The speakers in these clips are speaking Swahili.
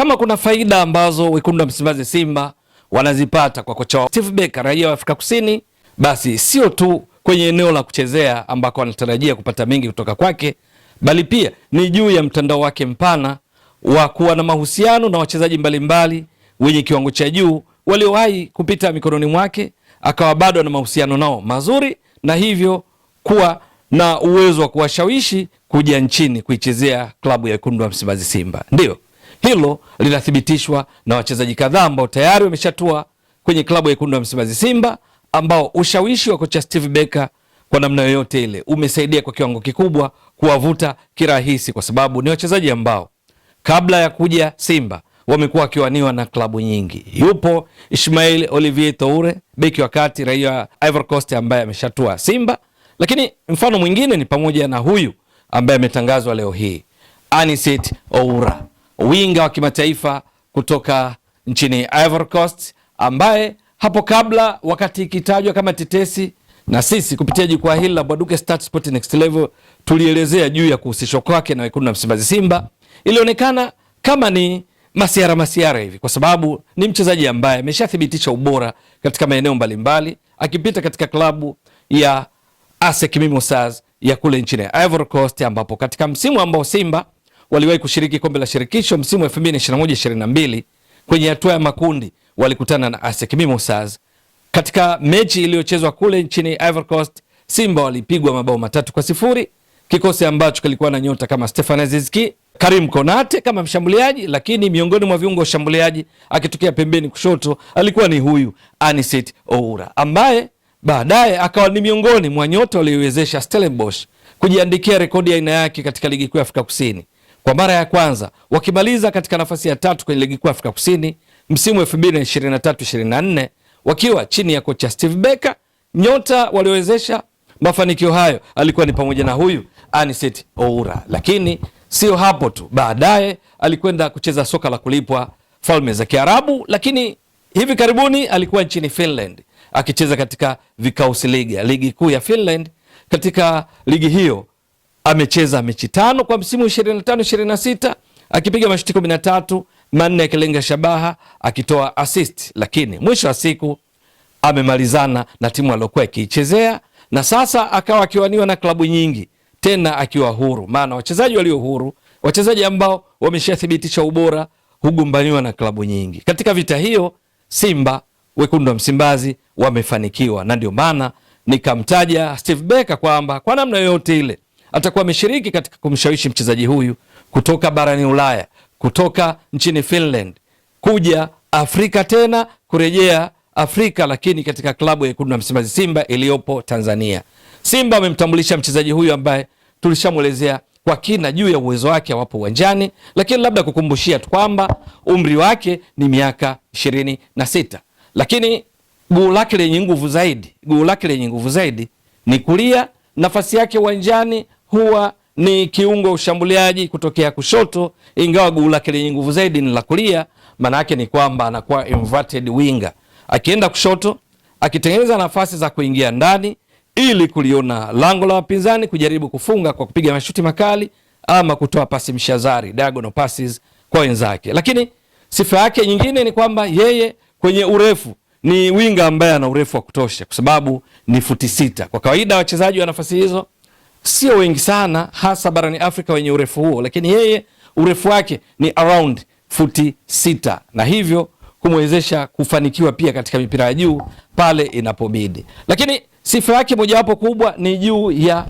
kama kuna faida ambazo wekundu wa Msimbazi Simba wanazipata kwa kocha Steve Barker, raia wa Afrika Kusini, basi sio tu kwenye eneo la kuchezea ambako wanatarajia kupata mengi kutoka kwake, bali pia ni juu ya mtandao wake mpana wa kuwa na mahusiano na wachezaji mbalimbali wenye kiwango cha juu waliowahi kupita mikononi mwake, akawa bado na mahusiano nao mazuri, na hivyo kuwa na uwezo wa kuwashawishi kuja nchini kuichezea klabu ya wekundu wa Msimbazi Simba. Ndio hilo linathibitishwa na wachezaji kadhaa ambao tayari wameshatua kwenye klabu ya wekundu wa Msimbazi Simba, ambao ushawishi wa kocha Steve Barker kwa namna yoyote ile umesaidia kwa kiwango kikubwa kuwavuta kirahisi, kwa sababu ni wachezaji ambao kabla ya kuja Simba wamekuwa wakiwaniwa na klabu nyingi. Yupo Ismail Olivier Toure, beki wa kati, raia wa Ivory Coast, ambaye ameshatua Simba. Lakini mfano mwingine ni pamoja na huyu ambaye ametangazwa leo hii, Anicet Oura, winga wa kimataifa kutoka nchini Ivory Coast, ambaye hapo kabla, wakati ikitajwa kama tetesi, na sisi kupitia jukwaa hili la Bwaduke Stats Sport Next Level tulielezea juu ya kuhusishwa kwake na wekundu wa Msimbazi Simba, ilionekana kama ni masiara hivi, kwa sababu ni mchezaji ambaye ameshathibitisha ubora katika maeneo mbalimbali, akipita katika klabu ya ASEC Mimosas ya kule nchini Ivory Coast, ambapo katika msimu ambao Simba waliwahi kushiriki kombe la shirikisho msimu wa 2021-22 kwenye hatua ya makundi walikutana na ASEC Mimosas. Katika mechi iliyochezwa kule nchini Ivory Coast, Simba walipigwa mabao 3-0, kikosi ambacho kilikuwa na nyota kama Stefan Aziz Ki, Karim Konate kama mshambuliaji, lakini miongoni mwa viungo washambuliaji akitokea pembeni kushoto alikuwa ni huyu Anicet Oura, ambaye baadaye akawa ni miongoni mwa nyota walioiwezesha Stellenbosch kujiandikia rekodi ya aina yake katika ligi kuu ya Afrika Kusini kwa mara ya kwanza, wakimaliza katika nafasi ya 3 kwenye ligi kuu ya Afrika Kusini msimu wa 2023-24 wakiwa chini ya kocha Steve Barker. Nyota waliowezesha mafanikio hayo alikuwa ni pamoja na huyu Anicet Oura. Lakini sio hapo tu, baadaye alikwenda kucheza soka la kulipwa Falme za Kiarabu, lakini hivi karibuni alikuwa nchini Finland akicheza katika Vikausi Liga, ligi kuu ya Finland. Katika ligi hiyo amecheza mechi 5 kwa msimu 25-26, akipiga mashuti 13, 4 akilenga shabaha, akitoa assist, lakini mwisho wa siku amemalizana na timu aliyokuwa akiichezea, na sasa akawa akiwaniwa na klabu nyingi, tena akiwa huru. Maana wachezaji walio huru, wachezaji ambao wameshathibitisha ubora, hugumbaniwa na klabu nyingi. Katika vita hiyo Simba wekundu wa Msimbazi wamefanikiwa, na ndio maana nikamtaja Steve Barker kwamba kwa namna yoyote ile atakuwa ameshiriki katika kumshawishi mchezaji huyu kutoka barani Ulaya, kutoka nchini Finland kuja Afrika, tena kurejea Afrika, lakini katika klabu ya wekundu wa Msimbazi Simba iliyopo Tanzania. Simba wamemtambulisha mchezaji huyu ambaye tulishamuelezea kwa kina juu ya uwezo wake wapo uwanjani, lakini labda kukumbushia tu kwamba umri wake ni miaka 26, lakini guu lake lenye nguvu zaidi ni kulia. Nafasi yake uwanjani huwa ni kiungo ushambuliaji kutokea kushoto, ingawa guu lake lenye nguvu zaidi ni la kulia. Maana yake ni kwamba anakuwa inverted winger, akienda kushoto akitengeneza nafasi za kuingia ndani ili kuliona lango la wapinzani, kujaribu kufunga kwa kupiga mashuti makali ama kutoa pasi mshazari, diagonal passes kwa wenzake. Lakini sifa yake nyingine ni kwamba yeye kwenye urefu ni winga ambaye ana urefu wa kutosha, kwa sababu ni futi 6. Kwa kawaida wachezaji wa nafasi hizo sio wengi sana, hasa barani Afrika wenye urefu huo, lakini yeye urefu wake ni around futi 6, na hivyo kumwezesha kufanikiwa pia katika mipira ya juu pale inapobidi. Lakini sifa yake mojawapo kubwa ni juu ya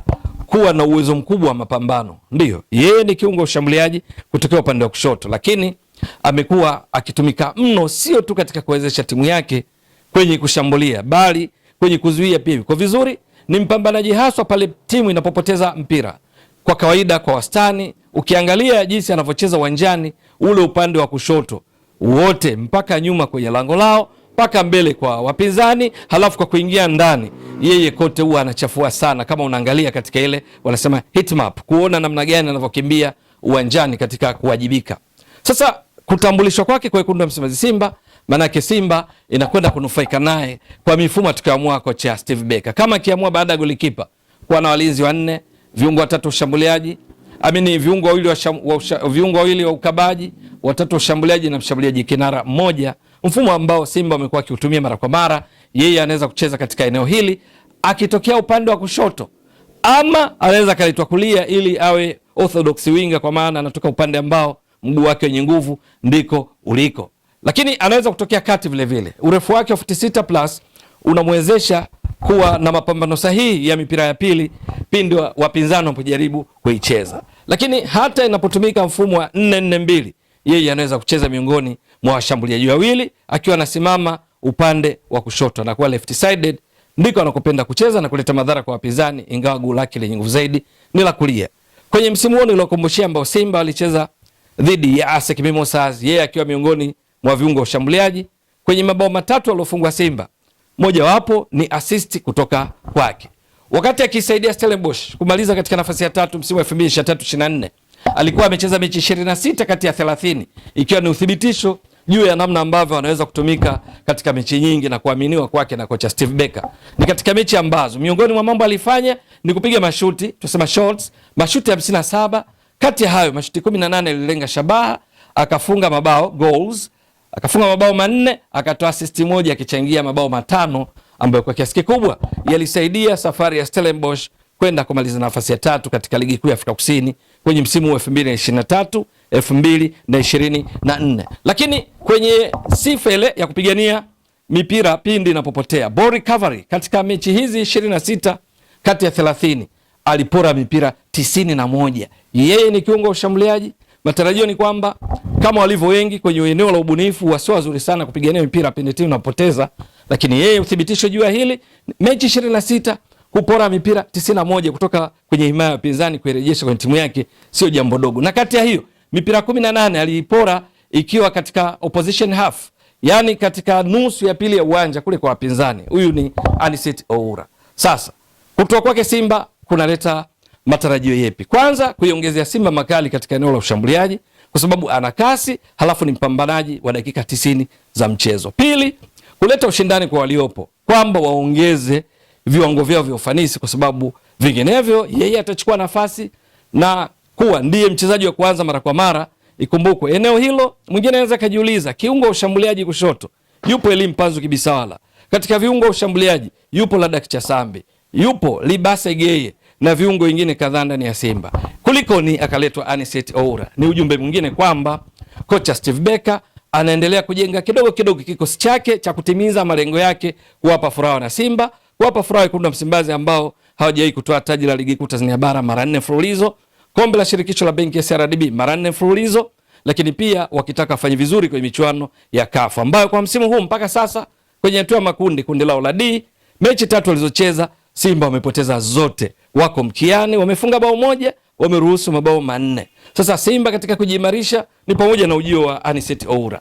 kuwa na uwezo mkubwa wa mapambano. Ndio, yeye ni kiungo ushambuliaji kutokea upande wa kushoto, lakini amekuwa akitumika mno, sio tu katika kuwezesha timu yake kwenye kushambulia, bali kwenye kuzuia pia kwa vizuri. Ni mpambanaji haswa pale timu inapopoteza mpira. Kwa kawaida, kwa wastani, ukiangalia jinsi anavyocheza uwanjani, ule upande wa kushoto wote mpaka nyuma kwenye lango lao, mpaka mbele kwa wapinzani, halafu kwa kuingia ndani, yeye kote huwa anachafua sana. Kama unaangalia katika ile wanasema hit map, kuona namna gani anavyokimbia uwanjani katika kuwajibika. Sasa kutambulishwa kwake kwa wekundu wa Msimbazi Simba, manake Simba inakwenda kunufaika naye kwa mifumo tukiamua kocha Steve Barker. Kama akiamua baada ya golikipa kuwa na walinzi 4, viungo 3 ushambuliaji, viungo wawili wa ukabaji, watatu washambuliaji na mshambuliaji kinara mmoja, mfumo ambao Simba wamekuwa akiutumia mara kwa mara. Yeye anaweza kucheza katika eneo hili akitokea upande wa kushoto, ama anaweza kaletwa kulia ili awe orthodox winger, kwa maana anatoka upande ambao mguu wake wenye nguvu ndiko uliko. Lakini anaweza kutokea kati vile vile. Urefu wake wa 46 plus unamwezesha kuwa na mapambano sahihi ya mipira ya pili pindi wapinzani wanapojaribu kuicheza. Lakini hata inapotumika mfumo wa 4-4-2, yeye anaweza kucheza miongoni mwa washambuliaji wawili akiwa anasimama upande wa kushoto, anakuwa left sided, ndiko anakopenda kucheza na kuleta madhara kwa wapinzani, ingawa guu lake lenye nguvu zaidi ni la kulia. Kwenye msimu huu nilokumbushia ambao Simba walicheza dhidi ya ASEC Mimosas, yeye akiwa miongoni mwa viungo ushambuliaji, kwenye mabao matatu aliyofungwa Simba, moja wapo ni assist kutoka kwake. Wakati akisaidia Stellenbosch kumaliza katika nafasi ya tatu msimu wa 2023-24, alikuwa amecheza mechi 26 kati ya 30, ikiwa ni uthibitisho juu ya namna ambavyo anaweza kutumika katika mechi nyingi na kuaminiwa kwake na kocha Steve Becker. Ni katika mechi ambazo miongoni mwa mambo alifanya ni kupiga mashuti, tusema shots, mashuti 57, kati ya hayo mashuti 18 yalilenga shabaha, akafunga mabao goals, akafunga mabao 4, akatoa assist moja, akichangia mabao 5 ambayo kwa kiasi kikubwa yalisaidia safari ya Stellenbosch kwenda kumaliza nafasi ya tatu katika ligi kuu ya Afrika Kusini kwenye msimu wa 2023 2024. Lakini kwenye sifa ile ya kupigania mipira pindi inapopotea, ball recovery, katika mechi hizi 26 kati ya 30 alipora mipira 91. Yeye ni kiungo ushambuliaji. Matarajio ni kwamba kama walivyo wengi kwenye eneo la ubunifu, wasio wazuri sana kupigania mipira pindi timu inapoteza, lakini yeye uthibitisho juu ya hili, mechi 26 kupora mipira 91 kutoka kwenye himaya ya pinzani kuirejesha kwenye timu yake sio jambo dogo. Na kati ya hiyo mipira 18 aliipora ikiwa katika opposition half, yani katika nusu ya pili ya uwanja kule kwa wapinzani. Huyu ni Anicet Oura. Sasa kutoka kwake Simba kunaleta matarajio yepi? Kwanza, kuiongezea Simba makali katika eneo la ushambuliaji kwa sababu ana kasi, halafu ni mpambanaji wa dakika 90 za mchezo. Pili, kuleta ushindani kwa waliopo, kwamba waongeze viwango vyao vya ufanisi, kwa sababu vinginevyo yeye atachukua nafasi na kuwa ndiye mchezaji wa kwanza mara kwa mara. Ikumbukwe eneo hilo, mwingine anaweza kujiuliza, kiungo ushambuliaji kushoto yupo Elie Mpanzu Kibisawala, katika viungo ushambuliaji yupo Ladak Chasambi, yupo Libase Geye na viungo wengine kadhaa ndani ya Simba. Kuliko ni akaletwa Anicet Oura. Ni ujumbe mwingine kwamba kocha Steve Becker anaendelea kujenga kidogo kidogo kikosi chake cha kutimiza malengo yake, kuwapa furaha na Simba, kuwapa furaha Wekundu wa Msimbazi ambao hawajawahi kutoa taji la ligi kuu Tanzania bara mara 4 mfululizo, kombe la shirikisho la benki ya CRDB mara 4 mfululizo, lakini pia wakitaka afanye vizuri kwenye michuano ya CAF ambayo kwa msimu huu mpaka sasa kwenye hatua makundi, kundi lao la D, mechi 3 walizocheza Simba wamepoteza zote. Wako mkiani, wamefunga bao moja, wameruhusu mabao 4. Sasa Simba katika kujiimarisha ni pamoja na ujio wa Anicet Oura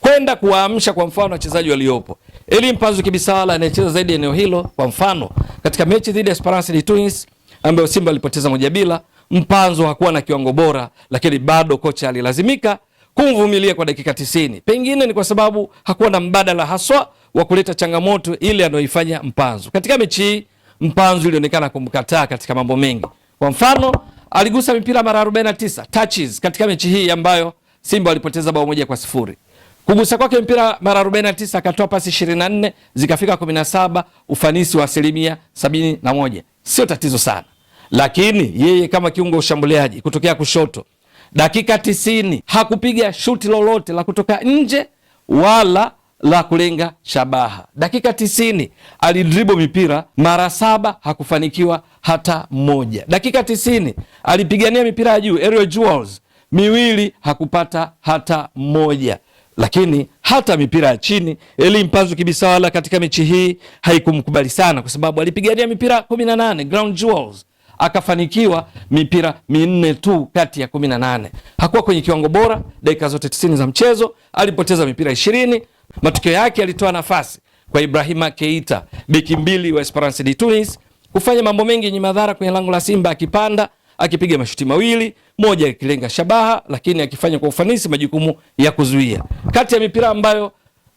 kwenda kuwaamsha kwa mfano wachezaji waliopo. Elie Mpanzu Kibisawala anayecheza zaidi eneo hilo, kwa mfano katika mechi dhidi ya Esperance de Tunis ambayo Simba alipoteza 1-0, Mpanzu hakuwa na kiwango bora, lakini bado kocha alilazimika kumvumilia kwa dakika 90. Pengine ni kwa sababu hakuwa na mbadala haswa wa kuleta changamoto ile anayoifanya Mpanzu. Katika mechi hii Mpanzu ilionekana kumkataa katika mambo mengi. Kwa mfano, aligusa mipira mara 49 touches katika mechi hii ambayo Simba walipoteza bao 1-0. Kugusa kwake mpira mara 49, akatoa pasi 24 zikafika 17, ufanisi wa 71%. Sio tatizo sana. Lakini yeye kama kiungo ushambuliaji kutokea kushoto, dakika 90 hakupiga shuti lolote la kutoka nje wala la kulenga shabaha. Dakika 90 alidribble mipira mara 7, hakufanikiwa hata moja. Dakika 90 alipigania mipira ya juu, aerial duels, 2, hakupata hata moja. Lakini hata mipira ya chini Elie Mpanzu Kibisawala katika mechi hii haikumkubali sana, kwa sababu alipigania mipira 18 ground duels, akafanikiwa mipira 4 tu kati ya 18. Hakuwa kwenye kiwango bora dakika zote 90 za mchezo, alipoteza mipira 20. Matokeo yake alitoa nafasi kwa Ibrahima Keita, beki mbili wa Esperance de Tunis, kufanya mambo mengi yenye madhara kwenye lango la Simba, akipanda, akipiga mashuti 2, moja ikilenga shabaha, lakini akifanya kwa ufanisi majukumu ya kuzuia. Kati ya mipira ambayo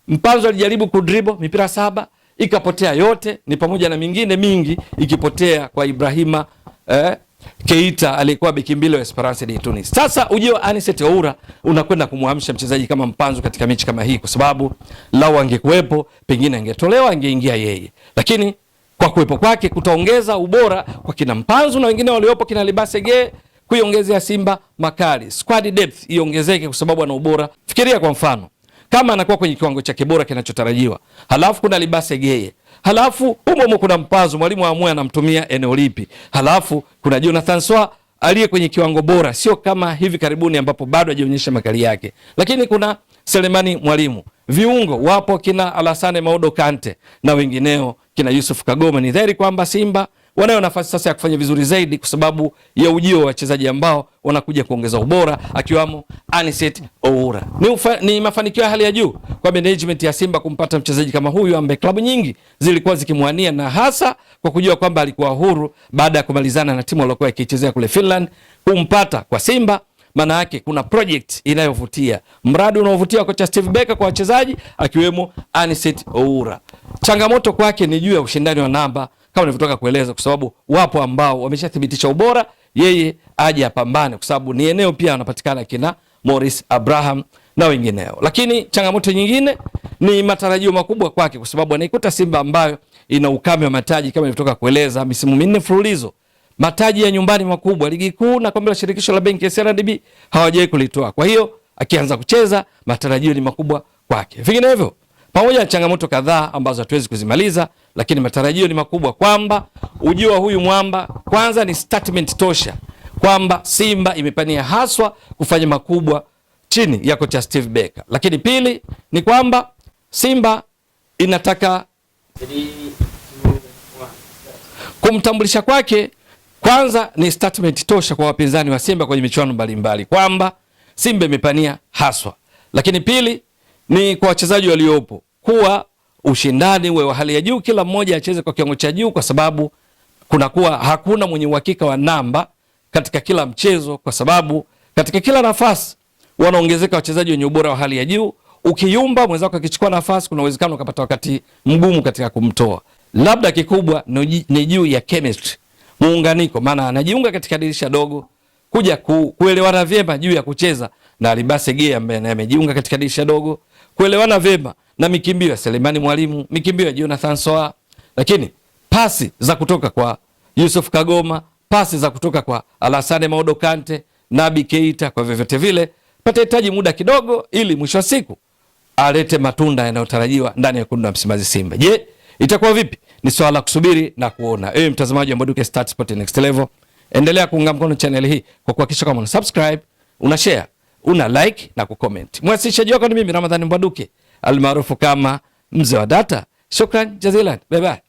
Mpanzu alijaribu kudribble, mipira 7 ikapotea yote, ni pamoja na mingine mingi ikipotea kwa Ibrahima Keita aliyekuwa beki mbili wa Esperance de Tunis. Sasa ujio wa Anicet Oura unakwenda kumhamsha mchezaji kama Mpanzu katika mechi kama hii, kwa sababu lau angekuwepo pengine angetolewa, angeingia yeye, lakini kwa kuwepo kwake kutaongeza ubora kwa kina Mpanzu na wengine waliopo kina Libase Geye, kuiongezea Simba makali, squad depth iongezeke kwa sababu ana ubora. Fikiria kwa mfano kama anakuwa kwenye kiwango chake bora kinachotarajiwa, halafu kuna Libase Geye, halafu humo kuna Mpanzu, mwalimu aamue anamtumia eneo lipi, halafu kuna Jonathan Soa aliye kwenye kiwango bora, sio kama hivi karibuni ambapo bado hajaonyesha makali yake, lakini kuna Selemani Mwalimu, viungo wapo kina Alassane Maudo Kante na wengineo kina Yusuf Kagoma. Ni dhahiri kwamba Simba wanayo nafasi sasa ya kufanya vizuri zaidi kwa sababu ya ujio wa wachezaji ambao wanakuja kuongeza ubora, akiwamo Anicet Oura. Ni mafanikio ya hali ya juu kwa management ya Simba kumpata mchezaji kama huyu ambaye klabu nyingi zilikuwa zikimwania, na hasa kwa kujua kwamba alikuwa huru baada ya kumalizana na timu aliyokuwa ikichezea kule Finland. Kumpata kwa Simba maana yake kuna project inayovutia, mradi unaovutia kocha Steve Becker kwa wachezaji akiwemo Anicet Oura. Changamoto kwake ni juu ya ushindani wa namba kama nilivyotoka kueleza, kwa sababu wapo ambao wameshathibitisha ubora, yeye aje apambane, kwa sababu ni eneo pia anapatikana kina Morris Abraham na wengineo. Lakini changamoto nyingine ni matarajio makubwa kwake, kwa sababu anaikuta Simba ambayo ina ukame wa mataji kama nilivyotoka kueleza, misimu 4 mfululizo mataji ya nyumbani makubwa, ligi kuu na kombe la shirikisho la benki ya CRDB hawajai kulitoa. Kwa hiyo akianza kucheza matarajio ni makubwa kwake. Vinginevyo pamoja na changamoto kadhaa ambazo hatuwezi kuzimaliza, lakini matarajio ni makubwa kwamba ujio wa huyu mwamba kwanza ni statement tosha kwamba Simba imepania haswa kufanya makubwa chini ya kocha Steve Becker. Lakini pili ni kwamba Simba inataka kumtambulisha kwake, kwanza ni statement tosha kwa wapinzani wa Simba kwenye michuano mbalimbali kwamba Simba imepania haswa. Lakini pili ni kwa wachezaji waliopo kuwa ushindani uwe wa hali ya juu, kila mmoja acheze kwa kiwango cha juu, kwa sababu kunakuwa hakuna mwenye uhakika wa namba katika kila mchezo, kwa sababu katika kila nafasi wanaongezeka wachezaji wenye ubora wa hali ya juu. Ukiyumba mwenzako akichukua nafasi, kuna uwezekano ukapata wakati mgumu katika kumtoa. Labda kikubwa ni juu ya chemistry, muunganiko, maana anajiunga katika dirisha dogo kuja kuelewana vyema juu ya kucheza na Libase Geye ambaye amejiunga katika dirisha dogo, kuelewana vyema na mikimbio ya Selemani Mwalimu, mikimbio ya Jonathan Soa, lakini pasi za kutoka kwa Yusuf Kagoma, pasi za kutoka kwa Alassane Maudo Kante, Nabi Keita, kwa vyovyote vile patahitaji muda kidogo ili mwisho wa siku alete matunda yanayotarajiwa ndani ya kundi la Msimbazi Simba. Je, itakuwa vipi? Ni swala la kusubiri na kuona. Ewe mtazamaji wa Mbwaduke Stats Sport Next Level, endelea kuunga mkono channel hii kwa kuhakikisha kama una subscribe, una share, una like na kucomment. Mwasilishaji wako ni mimi Ramadhani Mbwaduke almaarufu kama Mzee wa Data. Shukran jazilan. Bye bye.